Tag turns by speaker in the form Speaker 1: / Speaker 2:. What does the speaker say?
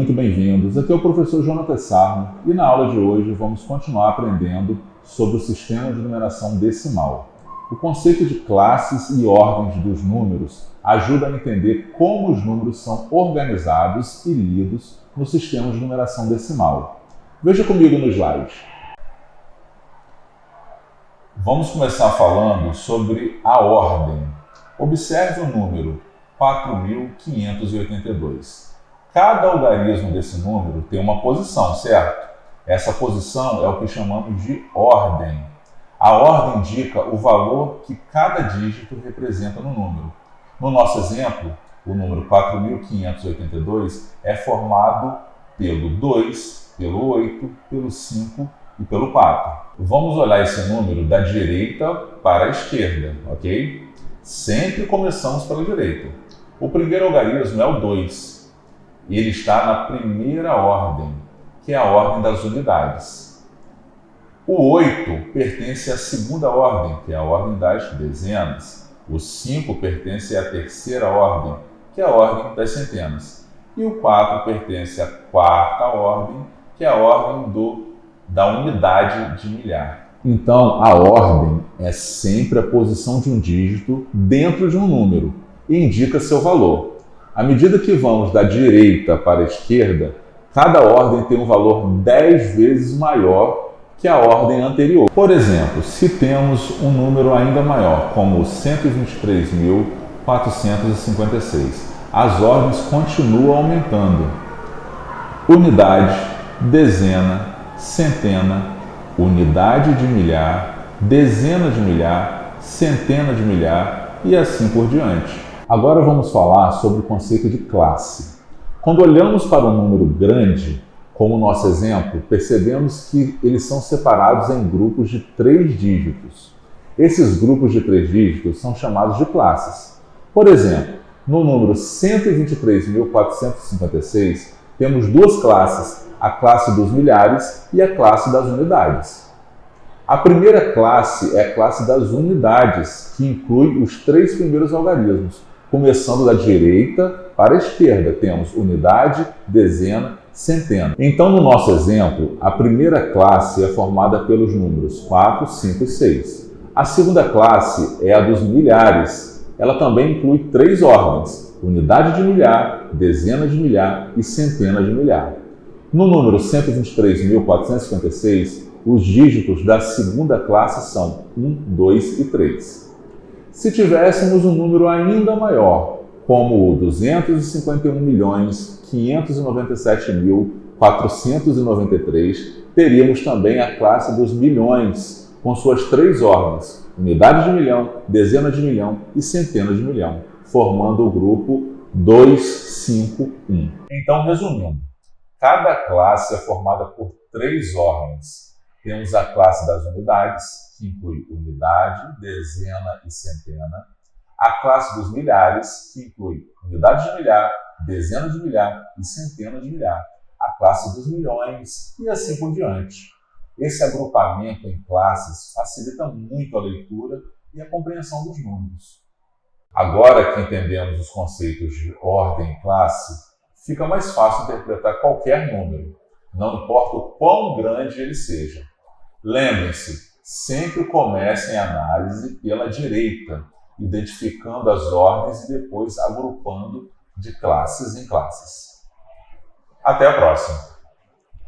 Speaker 1: muito bem-vindos. Aqui é o professor Jonathan Sarno e na aula de hoje vamos continuar aprendendo sobre o sistema de numeração decimal. O conceito de classes e ordens dos números ajuda a entender como os números são organizados e lidos no sistema de numeração decimal. Veja comigo no slide. Vamos começar falando sobre a ordem. Observe o número 4.582. Cada algarismo desse número tem uma posição, certo? Essa posição é o que chamamos de ordem. A ordem indica o valor que cada dígito representa no número. No nosso exemplo, o número 4.582 é formado pelo 2, pelo 8, pelo 5 e pelo 4. Vamos olhar esse número da direita para a esquerda, ok? Sempre começamos pela direita. O primeiro algarismo é o 2. Ele está na primeira ordem, que é a ordem das unidades. O 8 pertence à segunda ordem, que é a ordem das dezenas. O 5 pertence à terceira ordem, que é a ordem das centenas. E o 4 pertence à quarta ordem, que é a ordem da unidade de milhar. Então, a ordem é sempre a posição de um dígito dentro de um número e indica seu valor. À medida que vamos da direita para a esquerda, cada ordem tem um valor 10 vezes maior que a ordem anterior. Por exemplo, se temos um número ainda maior, como 123.456, as ordens continuam aumentando. Unidade, dezena, centena, unidade de milhar, dezena de milhar, centena de milhar e assim por diante. Agora vamos falar sobre o conceito de classe. Quando olhamos para um número grande, como o nosso exemplo, percebemos que eles são separados em grupos de 3 dígitos. Esses grupos de 3 dígitos são chamados de classes. Por exemplo, no número 123.456, temos 2 classes, a classe dos milhares e a classe das unidades. A primeira classe é a classe das unidades, que inclui os 3 primeiros algarismos. Começando da direita para a esquerda, temos unidade, dezena, centena. Então, no nosso exemplo, a primeira classe é formada pelos números 4, 5 e 6. A segunda classe é a dos milhares. Ela também inclui 3 ordens: unidade de milhar, dezena de milhar e centena de milhar. No número 123.456, os dígitos da segunda classe são 1, 2 e 3. Se tivéssemos um número ainda maior, como o 251.597.493, teríamos também a classe dos milhões, com suas 3 ordens: unidade de milhão, dezena de milhão e centena de milhão, formando o grupo 2, 5, 1. Então, resumindo, cada classe é formada por 3 ordens. Temos a classe das unidades, que inclui unidade, dezena e centena. A classe dos milhares, que inclui unidade de milhar, dezena de milhar e centena de milhar. A classe dos milhões e assim por diante. Esse agrupamento em classes facilita muito a leitura e a compreensão dos números. Agora que entendemos os conceitos de ordem e classe, fica mais fácil interpretar qualquer número, não importa o quão grande ele seja. Lembrem-se, sempre comecem a análise pela direita, identificando as ordens e depois agrupando de classes em classes. Até a próxima!